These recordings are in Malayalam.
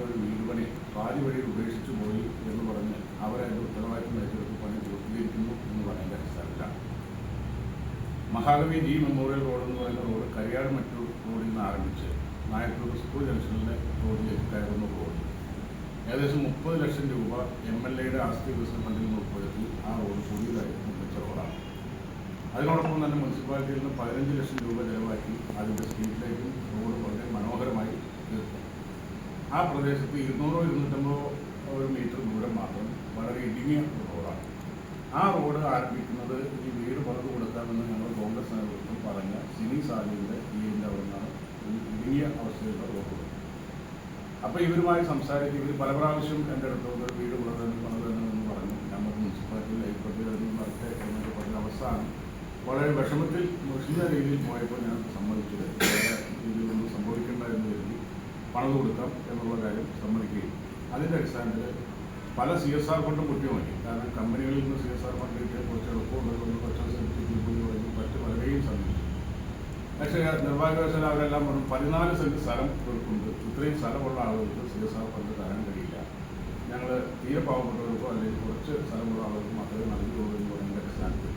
ഒരു വീട് പണി പാതി വഴിയിൽ ഉപേക്ഷിച്ചു പോയി എന്ന് പറഞ്ഞ് അവരതിൻ്റെ ഉത്തരവാദിത്വം ഏറ്റെടുത്ത് പണി പൂർത്തീകരിക്കുന്നു എന്ന് പറയുന്ന അടിസ്ഥാനത്തിലാണ്. മഹാകവി ജി മെമ്മോറിയൽ റോഡ് എന്ന് പറയുന്ന റോഡ് കരിയാട് മറ്റൂർ റോഡിൽ നിന്ന് ആരംഭിച്ച് നായട്ടൂർ സ്കൂൾ ജംഗ്ഷനിലെ റോഡിലേക്ക് കയറുന്ന റോഡ് ഏകദേശം 30 ലക്ഷം രൂപ MLAയുടെ ആസ്തി വികസന ഫണ്ടിൽ നിന്ന് ഉൾപ്പെടുത്തി ആ റോഡ് പുതിയതായി നിർമ്മിച്ച റോഡാണ്. അതിനോടൊപ്പം തന്നെ മുനിസിപ്പാലിറ്റിയിൽ നിന്ന് 15 ലക്ഷം രൂപ ചെലവാക്കി അതിൻ്റെ സ്ട്രീറ്റിലേക്കും റോഡ് വളരെ മനോഹരമായി തീർത്തു. ആ പ്രദേശത്ത് 200-250 മീറ്റർ ദൂരം മാത്രം വളരെ ഇടുങ്ങിയ റോഡാണ്. ആ റോഡ് ആരംഭിക്കുന്നത് ഈ വീട് പണിത് കൊടുക്കാമെന്ന് ഞങ്ങൾ കോൺഗ്രസ് നേതൃത്വം പറഞ്ഞ സിനി സാലിയുടെ വീടിൻ്റെ അവിടെ നിന്നാണ് ഇടുങ്ങിയ അവസ്ഥയിലുള്ള റോഡ്. അപ്പോൾ ഇവരുമായി സംസാരിച്ച് ഇവർ പല പ്രാവശ്യം എൻ്റെ അടുത്തോട് വീട് പണിതെന്ന് പറഞ്ഞു. ഞങ്ങൾ മുനിസിപ്പാലിറ്റിയിൽ ലൈബ്രറി നടത്തെ എന്നൊക്കെ പറഞ്ഞ അവസാനം വളരെ വിഷമത്തിൽ മുഷിഞ്ഞ രീതിയിൽ പോയപ്പോൾ ഞാൻ സമ്മതിച്ചത് ഇതിലൊന്നും സംഭവിക്കേണ്ട എന്ന് കരുതി പണം കൊടുക്കാം എന്നുള്ള കാര്യം സമ്മതിക്കുകയും അതിൻ്റെ അടിസ്ഥാനത്തിൽ പല CSR ഫണ്ടും കുറ്റമായി. കാരണം കമ്പനികളിൽ നിന്ന് CSR ഫണ്ട് കിട്ടിയ കുറച്ച് എളുപ്പമുള്ളതുകൊണ്ട് കുറച്ച് മറ്റു പലരെയും സമീപിച്ചു. പക്ഷേ നിർഭാഗ്യവശാൽ അവരെല്ലാം പറഞ്ഞു 14 സെൻറ്റ് സ്ഥലം കൊടുക്കുന്നുണ്ട്, ഇത്രയും സ്ഥലമുള്ള ആളുകൾക്ക് CSR ഫണ്ട് തരാൻ കഴിയില്ല, ഞങ്ങൾ തീരെ പാവപ്പെട്ടവർക്കോ അല്ലെങ്കിൽ കുറച്ച് സ്ഥലമുള്ള ആളുകൾക്ക് മാത്രമേ നൽകുകയുള്ളൂ എന്ന് പറയുന്ന അടിസ്ഥാനത്തിൽ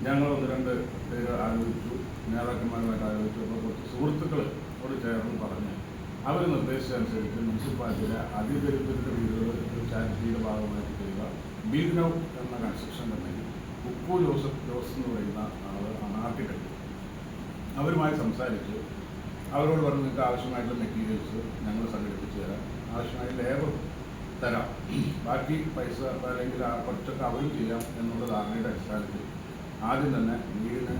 ഞങ്ങൾ 1-2 പേര് ആലോചിച്ചു, നേതാക്കന്മാരുമായിട്ട് ആലോചിച്ചു. അപ്പോൾ കുറച്ച് സുഹൃത്തുക്കളോട് ചേർന്ന് പറഞ്ഞ് അവർ നിർദ്ദേശിച്ചനുസരിച്ച് മുനിസിപ്പാലിറ്റിയിലെ അതിദരിദ്രരുടെ വീടുകൾ ചാരിറ്റിയുടെ ഭാഗമായിട്ട് ചെയ്യുക ബീഗ്നൗ എന്ന കൺസ്ട്രക്ഷൻ കമ്പനി ഉപ്പു ജോസ് എന്ന് പറയുന്ന ആളാണ് ആർക്കിടെക്ട്. അവരുമായി സംസാരിച്ച് അവരോട് പറഞ്ഞ് നിങ്ങൾക്ക് ആവശ്യമായിട്ടുള്ള മെറ്റീരിയൽസ് ഞങ്ങൾ സംഘടിപ്പിച്ച് തരാം, ആവശ്യമായ ലേബർ തരാം, ബാക്കി പൈസ അല്ലെങ്കിൽ കുറച്ചൊക്കെ അവരും ചെയ്യാം എന്നുള്ള ധാരണയുടെ അടിസ്ഥാനത്തിൽ ആദ്യം തന്നെ വീടിന്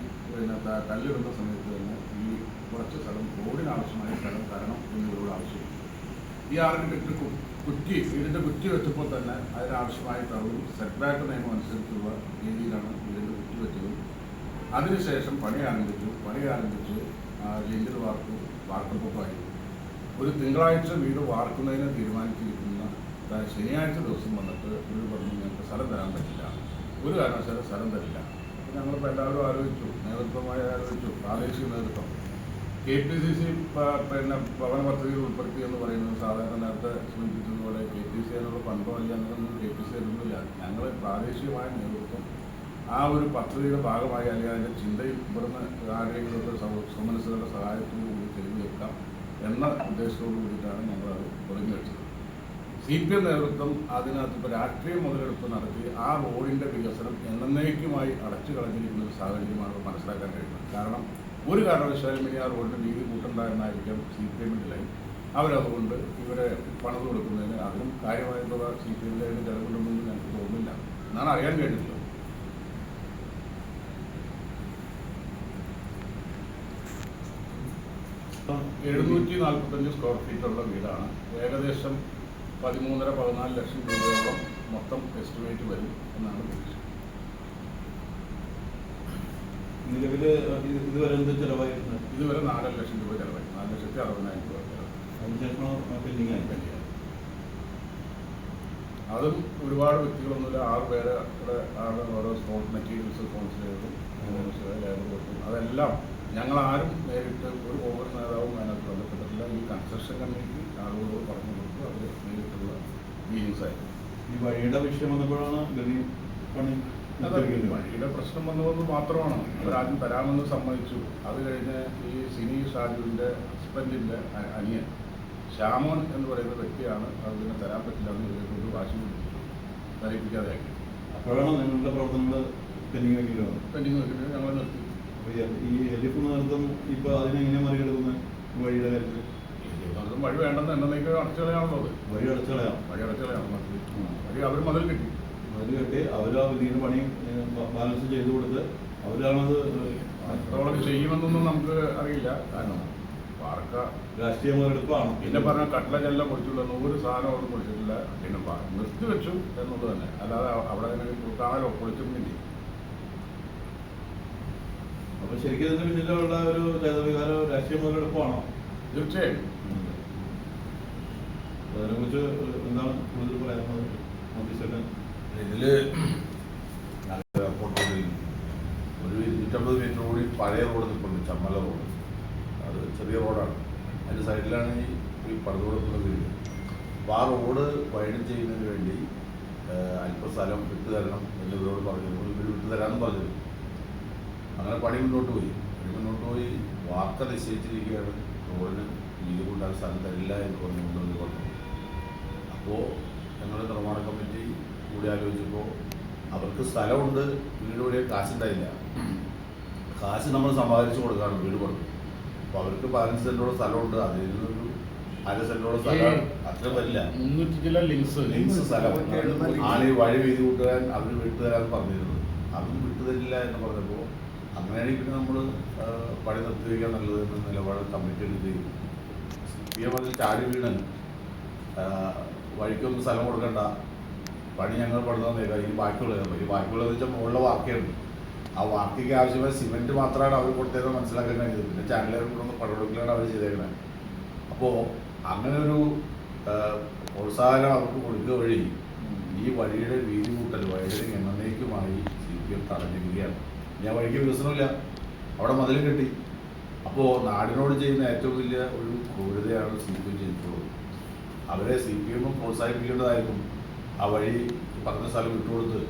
കല്ലിടുന്ന സമയത്ത് തന്നെ ഈ കുറച്ച് സ്ഥലം റോഡിനാവശ്യമായ സ്ഥലം തരണം എന്നിവരോട് ആവശ്യപ്പെട്ടു. ഈ ആർക്കിടെക്ട് വീടിൻ്റെ കുറ്റി വെച്ചപ്പോൾ തന്നെ അതിനാവശ്യമായ ടർവും സെറ്റ് ബാക്ക് നിയമം അനുസരിച്ചുള്ള രീതിയിലാണ് വീടിൻ്റെ കുറ്റി വെച്ചതും. അതിനുശേഷം പണി ആരംഭിച്ച് ലിൻഡിൽ വാർക്കപ്പൊക്കമായി. ഒരു തിങ്കളാഴ്ച വീട് വാർക്കുന്നതിന് തീരുമാനിച്ചിരിക്കുന്ന ശനിയാഴ്ച ദിവസം വന്നിട്ട് വീട് പറഞ്ഞു ഞങ്ങൾക്ക് സ്ഥലം തരാൻ പറ്റില്ല, ഒരു കാരണവശാലും സ്ഥലം തരില്ല. ഞങ്ങളിപ്പോൾ എല്ലാവരും ആലോചിച്ചു, നേതൃത്വമായി ആലോചിച്ചു, പ്രാദേശിക നേതൃത്വം KPCC ഭവന പദ്ധതിയിൽ ഉൾപ്പെടുത്തി എന്ന് പറയുന്നത് സാധാരണ നേരത്തെ സൂചിപ്പിച്ചതുപോലെ KPCC എന്നുള്ള ഫണ്ടോ അല്ല, അങ്ങനെയൊന്നും KPCC ഒന്നുമില്ല. ഞങ്ങൾ പ്രാദേശികമായ നേതൃത്വം ആ ഒരു പദ്ധതിയുടെ ഭാഗമായി അല്ലെങ്കിൽ അതിൻ്റെ ചിന്തയിൽ ഇവിടുന്ന് ആരെങ്കിലുമൊക്കെ സമനസ്സുകളുടെ സഹായത്തോടു കൂടി ചെയ്തു വെക്കാം എന്ന ഉദ്ദേശത്തോടു കൂടിയിട്ടാണ് ഞങ്ങളത് തുടങ്ങി വെച്ചത്. CPM നേതൃത്വം അതിനകത്ത് ഇപ്പോൾ രാഷ്ട്രീയ മുതലെടുപ്പ് നടത്തി ആ റോഡിൻ്റെ വികസനം എന്നേക്കുമായി അടച്ചു കളഞ്ഞിരിക്കുന്ന ഒരു സാഹചര്യമാണ് മനസ്സിലാക്കാൻ കഴിയുന്നത്. കാരണം ഒരു കാരണവശാലും ഇനി ആ റോഡിൻ്റെ വീതി കൂട്ടുണ്ടായിരുന്നായിരിക്കും CPMൻ്റെ ലൈൻ. അവരതുകൊണ്ട് ഇവരെ പണം കൊടുക്കുന്നതിന് അതിനും കാര്യമായിട്ടുള്ള CPMൻ്റെ ലൈന് ചെലവുണ്ടെന്നൊന്നും ഞങ്ങൾക്ക് തോന്നുന്നില്ല എന്നാണ് അറിയാൻ കഴിഞ്ഞിട്ടുള്ളത്. ഇപ്പം 745 സ്ക്വയർ ഫീറ്റുള്ള വീടാണ്. ഏകദേശം 13-14 ലക്ഷം രൂപയോളം മൊത്തം എസ്റ്റിമേറ്റ് വരും എന്നാണ് പ്രതീക്ഷ. നിലവിൽ ഇതുവരെ എന്ത് ചിലവായിരുന്നു? ഇതുവരെ 4 ലക്ഷം രൂപ ചിലവായി, 4,60,000 രൂപ ചിലവ്. പെൻഡിങ് ആയി. അതും ഒരുപാട് വ്യക്തികളൊന്നുമില്ല, 6 പേരെ ഓരോ സ്പോട്ട് മെറ്റീരിയൽസ് സ്പോൺസർ ചെയ്തതും ലേബർ കൊടുക്കും. അതെല്ലാം ഞങ്ങളാരും നേരിട്ട് ഒരു കോൺഗ്രസ് നേതാവും അതിനകത്ത് ബന്ധപ്പെട്ടിട്ടില്ല. ഈ കൺസ്ട്രക്ഷൻ കമ്പനിക്ക് ആളുകളോട് പറഞ്ഞു കൊടുത്തു, അവർ നേരിട്ടുള്ള മീറ്റിംഗ്സ് ആയിരുന്നു. ഈ വഴിയുടെ വിഷയം വന്നപ്പോഴാണ് വഴിയുടെ പ്രശ്നം വന്നതെന്ന് മാത്രമാണ്. അവരാദ്യം തരാമെന്ന് സമ്മതിച്ചു. അത് കഴിഞ്ഞ് ഈ സിനി ഷാജുവിൻ്റെ ഹസ്ബൻഡിൻ്റെ അനിയൻ ശ്യാമോൻ എന്ന് പറയുന്ന വ്യക്തിയാണ് അതിനെ തരാൻ പറ്റില്ല എന്ന് ഇവരെക്കൊണ്ട് വാശി പിടിപ്പിച്ചു, ധരിപ്പിക്കാതെയാക്കി. അപ്പോഴാണ് നിങ്ങളുടെ പ്രവർത്തനങ്ങൾ പെൻഡിങ് വെക്കിട്ട് ഞങ്ങൾ നിർത്തി. ഈ എലിഫ് നേതൃത്വം ഇപ്പോൾ അതിനെങ്ങനെ മറികടക്കുന്നത്? വഴിയുടെ കാര്യത്തിൽ വഴി വേണ്ടെന്ന് എന്നേക്ക് അടച്ചുകളയാണുള്ളത്. വഴി അടച്ചുകളയാം. വഴി അവർ മതിൽ കെട്ടി അവർ ആ വിധിയുടെ പണി ബാലൻസ് ചെയ്തു കൊടുത്ത് അവരാണത് എത്രത്തോളം ചെയ്യുമെന്നൊന്നും നമുക്ക് അറിയില്ല. കാരണം പാർക്ക രാഷ്ട്രീയ മുതലെടുപ്പാണ്. പിന്നെ പറഞ്ഞ കട്ടലെല്ലാം കുറിച്ചുള്ള 100 സാധനം അവിടെ കുറിച്ചിട്ടില്ല. പിന്നെ നിർത്തി വെച്ചു എന്നുള്ളത് തന്നെ, അല്ലാതെ അവിടെ കാണാനോ പൊളിച്ചൊന്നുമില്ല. അപ്പോൾ ശരിക്കും ഇതിന് പിന്നിലുള്ള ഒരു ജനവികാരം രാഷ്ട്രീയ മുതലെടുപ്പാണോ? തീർച്ചയായും. അതിനെക്കുറിച്ച് എന്താണ് കൂടുതൽ പറയാനുള്ളത്? ഇതിൽ എയർപോർട്ടിൽ ഒരു 250 മീറ്റർ കൂടി പഴയ റോഡ് നിൽപ്പുണ്ട്, ചമ്മല റോഡ്. അത് ചെറിയ റോഡാണ്. അതിൻ്റെ സൈഡിലാണ് ഈ പടുതോടൊപ്പം വീട്. അപ്പോൾ ആ റോഡ് വൈഡൻ ചെയ്യുന്നതിന് വേണ്ടി അല്പ സ്ഥലം വിട്ടുതരണം എന്ന് ഇവരോട് പറഞ്ഞപ്പോൾ ഇവർ വിട്ടുതരാമെന്ന് പറഞ്ഞു. അങ്ങനെ പണി മുന്നോട്ട് പോയി വാർത്ത നിശ്ചയിച്ചിരിക്കുകയാണ് റോഡിന് വീതി കൂട്ടാൻ സ്ഥലം തരില്ല എന്ന് പറഞ്ഞു. അപ്പോൾ ഞങ്ങളുടെ നിർമ്മാണ കമ്മിറ്റി കൂടി ആലോചിച്ചപ്പോൾ അവർക്ക് സ്ഥലമുണ്ട്, വീട് കൂടിയ കാശുണ്ടായില്ല. കാശ് നമ്മൾ സമ്പാദിച്ചു കൊടുക്കുകയാണ് വീട് കൊടുക്കും. അപ്പോൾ അവർക്ക് 15 സെൻറ്റോളം സ്ഥലമുണ്ട്, അതിൽ നിന്നൊരു 1/2 സെൻറ്റോളം സ്ഥലം അത്ര വരില്ല. 300 ചില ലിങ്സ് സ്ഥലം ആണ് ഈ വഴി വീതി കൂട്ടാൻ അവർ വിട്ടുതരാൻ പറഞ്ഞിരുന്നത്. അതും വിട്ടുതരില്ല എന്ന് പറഞ്ഞപ്പോൾ അങ്ങനെയാണെങ്കിൽ പിന്നെ നമ്മൾ പണി നിർത്തിവെക്കാൻ നല്ലതെന്ന് നിലപാട് കമ്മിറ്റി എടുക്കുകയും CPM അതിൽ ചാടി വീണൻ വഴിക്കൊന്നും സ്ഥലം കൊടുക്കണ്ട, പണി ഞങ്ങൾ പണിതന്നേക്കാം, ഈ ബാക്കിയുള്ളതെന്ന് വെച്ചാൽ മുകളിലെ വാർക്കയാണ്. ആ വാർക്കയ്ക്ക് ആവശ്യമായ സിമെൻറ്റ് മാത്രമാണ് അവർ കൊടുത്തതെന്ന് മനസ്സിലാക്കാൻ കഴിഞ്ഞത്. പിന്നെ ചാനലുകാർ കൊണ്ടൊന്ന് പടവെടുക്കലാണ് അവർ ചെയ്തേക്കുന്നത്. അപ്പോൾ അങ്ങനെ ഒരു പ്രോത്സാഹനം അവർക്ക് കൊടുക്കുക വഴി ഈ വഴിയുടെ വീതി കൂട്ടൽ വഴിയുടെ എന്നേക്കുമായി CPM തടഞ്ഞിരിക്കുകയാണ്. ഞാൻ വഴിക്ക് വികസനമില്ല, അവിടെ മതിൽ കെട്ടി. അപ്പോൾ നാടിനോട് ചെയ്യുന്ന ഏറ്റവും വലിയ ഒരു ക്രൂരതയാണ് CPM ചെയ്തിട്ടുള്ളത്. അവരെ CPM പ്രോത്സാഹിപ്പിക്കേണ്ടതായിരുന്നു. ആ വഴി പറഞ്ഞ സ്ഥലം വിട്ടുകൊടുത്ത്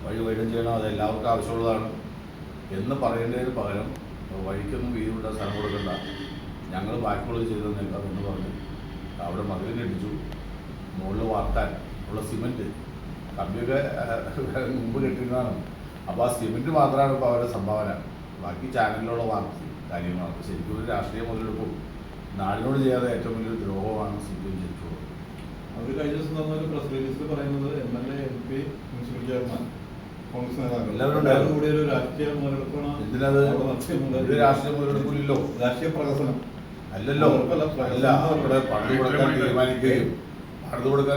വഴി വൈഡൻ ചെയ്യണം, അത് എല്ലാവർക്കും ആവശ്യമുള്ളതാണ് എന്ന് പറയേണ്ടതിന് പകരം വഴിക്കൊന്നും വീതി വിട്ടാൽ സ്ഥലം കൊടുക്കണ്ട, ഞങ്ങൾ ബാക്കിയുള്ളത് ചെയ്തു തന്നേക്കാം എന്ന് പറഞ്ഞ് അവിടെ മതിൽ കെട്ടിച്ചു. മുകളിൽ വാർക്കാൻ ഉള്ള സിമെൻറ്റ് കമ്പിയൊക്കെ മുമ്പ് കെട്ടിയിരുന്നതാണ്. അപ്പോൾ ആ സിമെൻറ്റ് മാത്രമാണ് ഇപ്പോൾ അവരുടെ സംഭാവന, ബാക്കി ചാനലിലുള്ള വാർത്ത കാര്യങ്ങളാണ്. അപ്പോൾ ശരിക്കും ഒരു രാഷ്ട്രീയ മുതലെടുപ്പും നാടിനോട് ചെയ്യാതെ ഏറ്റവും വലിയൊരു ദ്രോഹമാണ് CPM ചെയ്തിട്ടുള്ളത്. അവർ കഴിഞ്ഞ ദിവസം തന്ന ഒരു പ്രസ് റിലീസിൽ പറയുന്നത് MLA, MP, municipal chairman, Congress നേതാക്കൾ കൂടി ഒരു രാഷ്ട്രീയ മുതലെടുപ്പാണ്. എന്തിനത് ഒരു രാഷ്ട്രീയ മുതലെടുപ്പില്ലല്ലോ, രാഷ്ട്രീയ പ്രകസനം അല്ലല്ലോ. അല്ല, അവിടെ പണിത് കൊടുക്കാൻ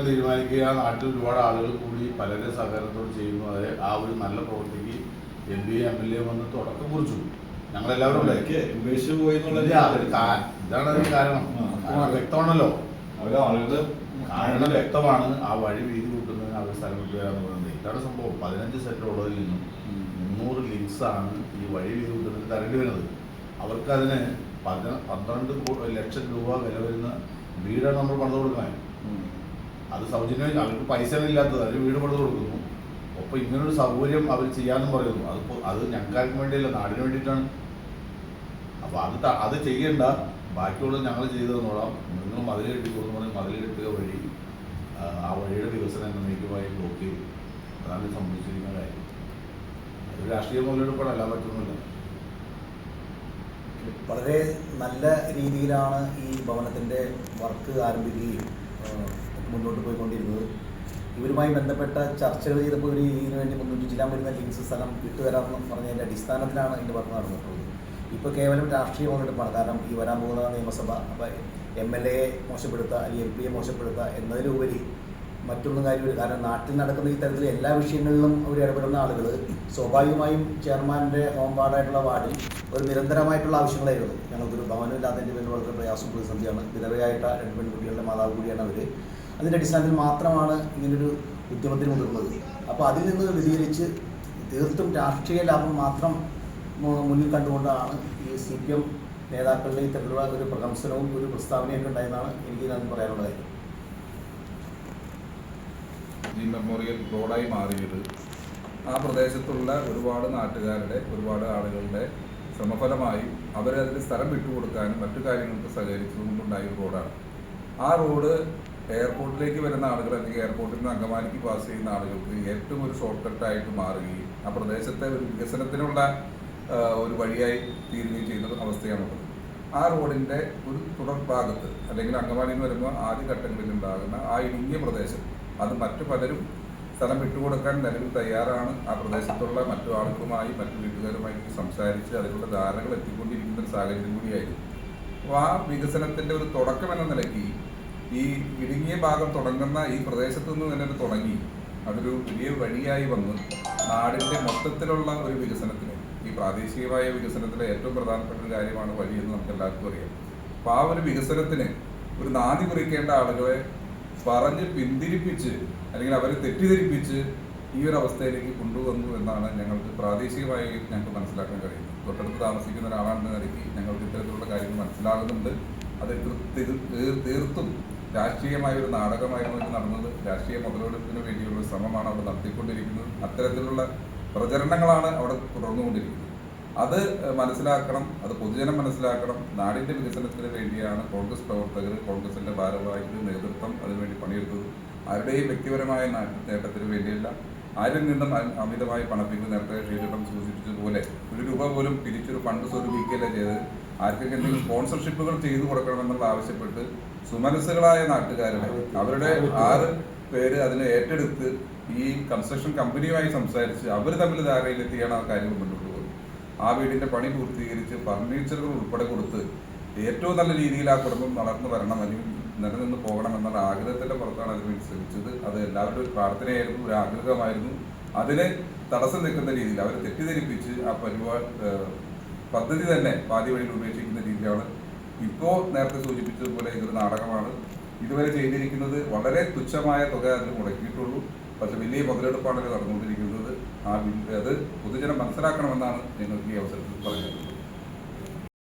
തീരുമാനിക്കുക നാട്ടിൽ ഒരുപാട് ആളുകൾ കൂടി പലരെ സഹകരണത്തോട് ചെയ്യുന്നു. അത് ആ ഒരു നല്ല പ്രവൃത്തിക്ക് MP, MLA വന്ന് തുടക്കം കുറിച്ചു. ഞങ്ങളെല്ലാവരും ഉപേക്ഷിച്ചു പോയി എന്നുള്ളത് ഇതാണ് അതിന് കാരണം. വ്യക്തമാണല്ലോ, കാരണം വ്യക്തമാണ്. ആ വഴി വീതി കൂട്ടുന്നതിന് അവർ സ്ഥലം വിട്ടുകയെന്ന് പറയുന്നത് ഇതാണ് സംഭവം. 15 സെന്റ് ഉള്ളതിൽ നിന്നും 300 ലിങ്സാണ് ഈ വഴി വീതി കൂട്ടുന്നതിന് തരേണ്ടി വരുന്നത്. അവർക്കതിന് 12 ലക്ഷം രൂപ വില വരുന്ന വീടാണ് നമ്മൾ പണിത് കൊടുക്കുന്നത്. അത് സൗജന്യം, അവർക്ക് പൈസ ഇല്ലാത്തത്, അതിന് വീട് പണിത് കൊടുക്കുന്നു. അപ്പോൾ ഇങ്ങനൊരു സൗകര്യം അവർ ചെയ്യാമെന്ന് പറയുന്നു. അത് ഞങ്ങൾക്കാർക്കും വേണ്ടിയല്ല, നാടിന് വേണ്ടിയിട്ടാണ്. അപ്പോൾ അത് ചെയ്യേണ്ട, ബാക്കിയുള്ളത് ഞങ്ങൾ ചെയ്തു തന്നോളാം, നിങ്ങൾ മതിൽ കെട്ടിക്കൊടുന്നു പറഞ്ഞാൽ മതിൽ കെട്ടുക വഴി ആ വഴിയുടെ വികസനം എന്നേക്കുമായി ബ്ലോക്ക് ചെയ്തു. അതാണ് സംഭവിച്ചിരിക്കുന്ന കാര്യം. അത് രാഷ്ട്രീയ മുതലെടുപ്പാണ്, എല്ലാം പറ്റുന്നില്ല. വളരെ നല്ല രീതിയിലാണ് ഈ ഭവനത്തിൻ്റെ വർക്ക് ആരംഭിക്കുകയും മുന്നോട്ട് പോയിക്കൊണ്ടിരുന്നത്. ഇവരുമായി ബന്ധപ്പെട്ട ചർച്ചകൾ ചെയ്തപ്പോൾ ഇതിനു വേണ്ടി 300 ചില വരുന്ന ലിങ്സ് സ്ഥലം വിട്ടുതരാമെന്ന് പറഞ്ഞതിൻ്റെ അടിസ്ഥാനത്തിലാണ് ഇതിൻ്റെ വർക്ക് നടന്നിട്ടുള്ളത്. ഇപ്പോൾ കേവലം രാഷ്ട്രീയ മുതലെടുപ്പാണ്. കാരണം ഈ വരാൻ പോകുന്ന നിയമസഭ, അപ്പോൾ MLA മോശപ്പെടുത്തുക അല്ലെങ്കിൽ MP മോശപ്പെടുത്തുക എന്നതിലുപരി മറ്റൊന്നും കാര്യമില്ല. കാരണം നാട്ടിൽ നടക്കുന്ന ഈ തരത്തിൽ എല്ലാ വിഷയങ്ങളിലും അവർ ഇടപെടുന്ന ആളുകൾ സ്വാഭാവികമായും ചെയർമാൻ്റെ ഹോം വാർഡായിട്ടുള്ള വാർഡിൽ ഒരു നിരന്തരമായിട്ടുള്ള ആവശ്യങ്ങളായിരുന്നു. ഞങ്ങൾക്കൊരു ഭവനമില്ലാത്തതിൻ്റെ പേരിൽ വളരെ പ്രയാസം പ്രതിസന്ധിയാണ്. വിധവയായിട്ട് 2 പെൺകുട്ടികളുടെ മാതാവ് കൂടിയാണ് അവർ. അതിൻ്റെ അടിസ്ഥാനത്തിൽ മാത്രമാണ് ഇങ്ങനൊരു ഉദ്യമത്തിന് മുതിർന്നത്. അപ്പോൾ അതിൽ നിന്ന് വ്യതിചലിച്ച് തീർത്തും രാഷ്ട്രീയ ലാഭം മാത്രം മുന്നിൽ കണ്ടുകൊണ്ടാണ് ഈ CPM നേതാക്കളുടെ ഇത്തരത്തിലുള്ള ഒരു പ്രകംസനവും ഒരു പ്രസ്താവനയൊക്കെ ഉണ്ടായെന്നാണ് എനിക്ക് ഇതിനകത്ത് പറയാനുള്ള കാര്യം. ഈ മെമ്മോറിയൽ റോഡായി മാറിയത് ആ പ്രദേശത്തുള്ള ഒരുപാട് നാട്ടുകാരുടെ, ഒരുപാട് ആളുകളുടെ ശ്രമഫലമായി അവരതിന് സ്ഥലം വിട്ടുകൊടുക്കാനും മറ്റു കാര്യങ്ങൾക്ക് സഹകരിച്ചതുകൊണ്ടുണ്ടായ ഒരു റോഡാണ്. ആ റോഡ് എയർപോർട്ടിലേക്ക് വരുന്ന ആളുകൾ അല്ലെങ്കിൽ എയർപോർട്ടിൽ നിന്ന് അങ്കമാലിക്ക് പാസ് ചെയ്യുന്ന ആളുകൾക്ക് ഏറ്റവും ഒരു ഷോർട്ട് കട്ടായിട്ട് മാറുകയും ആ പ്രദേശത്തെ ഒരു വികസനത്തിനുള്ള ഒരു വഴിയായി തീരുകയും ചെയ്യുന്ന അവസ്ഥയാണുള്ളത്. ആ റോഡിൻ്റെ ഒരു തുടർ ഭാഗത്ത് അല്ലെങ്കിൽ അങ്കമാലിയിൽ നിന്ന് വരുമ്പോൾ ആദ്യ ഘട്ടങ്ങളിൽ ഉണ്ടാകുന്ന ആ ഇടുങ്ങിയ പ്രദേശം അത് മറ്റു പലരും സ്ഥലം വിട്ടുകൊടുക്കാൻ നിലവിൽ തയ്യാറാണ്. ആ പ്രദേശത്തുള്ള മറ്റു ആളുകളുമായി മറ്റു വീട്ടുകാരുമായി സംസാരിച്ച് അതിനുള്ള ധാരണകൾ എത്തിക്കൊണ്ടിരിക്കുന്ന ഒരു സാഹചര്യം കൂടിയായിരുന്നു. അപ്പോൾ ആ വികസനത്തിൻ്റെ ഒരു തുടക്കം എന്ന നിലയ്ക്ക് ഈ ഇടുങ്ങിയ ഭാഗം തുടങ്ങുന്ന ഈ പ്രദേശത്തു നിന്ന് തന്നെ തുടങ്ങി അതൊരു വലിയ വഴിയായി വന്ന് നാടിൻ്റെ മൊത്തത്തിലുള്ള ഒരു വികസനത്തിന്, ഈ പ്രാദേശികമായ വികസനത്തിലെ ഏറ്റവും പ്രധാനപ്പെട്ട ഒരു കാര്യമാണ് വഴിയെന്ന് നമുക്ക് എല്ലാവർക്കും അറിയാം. അപ്പോൾ ആ ഒരു വികസനത്തിന് ഒരു നാദി കുറിക്കേണ്ട ആളുകളെ പറഞ്ഞ് പിന്തിരിപ്പിച്ച് അല്ലെങ്കിൽ അവരെ തെറ്റിദ്ധരിപ്പിച്ച് ഈ ഒരു അവസ്ഥയിലേക്ക് കൊണ്ടുവന്നു എന്നാണ് ഞങ്ങൾക്ക് പ്രാദേശികമായി ഞങ്ങൾക്ക് മനസ്സിലാക്കാൻ കഴിയുന്നത്. തൊട്ടടുത്ത് താമസിക്കുന്ന ഒരാളാണെന്ന നിലയ്ക്ക് ഞങ്ങൾക്ക് ഇത്തരത്തിലുള്ള കാര്യങ്ങൾ മനസ്സിലാകുന്നുണ്ട്. അത് തീർത്തും രാഷ്ട്രീയമായ ഒരു നാടകമായിരുന്നു ഇത് നടന്നത്. രാഷ്ട്രീയ മുതലെടുപ്പിന് വേണ്ടിയുള്ള ഒരു ശ്രമമാണ് അവിടെ നടത്തിക്കൊണ്ടിരിക്കുന്നത്. അത്തരത്തിലുള്ള പ്രചരണങ്ങളാണ് അവിടെ തുടർന്നുകൊണ്ടിരിക്കുന്നത്. അത് മനസ്സിലാക്കണം, അത് പൊതുജനം മനസ്സിലാക്കണം. നാടിൻ്റെ വികസനത്തിന് വേണ്ടിയാണ് കോൺഗ്രസ് പ്രവർത്തകർ, കോൺഗ്രസിൻ്റെ ഭാരവാഹികൾ, നേതൃത്വം അതിനുവേണ്ടി പണിയെടുത്തത്. ആരുടെയും വ്യക്തിപരമായ നേട്ടത്തിന് വേണ്ടിയല്ല. ആരിൽ നിന്നും അമിതമായി പണപ്പിക്കൽ, നേരത്തെ ശ്രീചേട്ടൻ സൂചിപ്പിച്ചതുപോലെ ഒരു രൂപ പോലും പിരിച്ചൊരു ഫണ്ട് സ്വരൂപിക്കുകയല്ല ചെയ്ത് ആർക്കൊക്കെ എന്തെങ്കിലും സ്പോൺസർഷിപ്പുകൾ ചെയ്തു കൊടുക്കണമെന്നുള്ള ആവശ്യപ്പെട്ട് സുമനസ്സുകളായ നാട്ടുകാരുടെ അവരുടെ 6 പേര് അതിനെ ഏറ്റെടുത്ത് ഈ കൺസ്ട്രക്ഷൻ കമ്പനിയുമായി സംസാരിച്ച് അവർ തമ്മിൽ ധാരണയിലെത്തിയാണ് ആ കാര്യങ്ങൾ മുന്നോട്ട് പോകുന്നത്. ആ വീടിൻ്റെ പണി പൂർത്തീകരിച്ച് ഫർണിച്ചറുകൾ ഉൾപ്പെടെ കൊടുത്ത് ഏറ്റവും നല്ല രീതിയിൽ ആ കുടുംബം വളർന്നു വരണം, അല്ലെങ്കിൽ നിലനിന്ന് പോകണമെന്നുള്ള ആഗ്രഹത്തിൻ്റെ പുറത്താണ് അതിനുവേണ്ടി ശ്രമിച്ചത്. അത് എല്ലാവരുടെ ഒരു പ്രാർത്ഥനയായിരുന്നു, ഒരു ആഗ്രഹമായിരുന്നു. അതിന് തടസ്സം നിൽക്കുന്ന രീതിയിൽ അവരെ തെറ്റിദ്ധരിപ്പിച്ച് ആ പദ്ധതി തന്നെ പാതി വഴിയിൽ ഉപേക്ഷിക്കുന്ന രീതിയിലാണ് ഇപ്പോൾ നേരത്തെ സൂചിപ്പിച്ചതുപോലെ ഇതൊരു നാടകമാണ്. ഇതുവരെ ചെയ്തിരിക്കുന്നത് വളരെ തുച്ഛമായ തുക അതിന് മുടക്കിയിട്ടുള്ളൂ. പക്ഷെ വലിയ മുതലെടുപ്പാണ് നടന്നുകൊണ്ടിരിക്കുന്നത്. അത് പൊതുജനം മനസ്സിലാക്കണമെന്നാണ് ഞങ്ങൾക്ക് ഈ അവസരത്തിൽ പറയുന്നത്.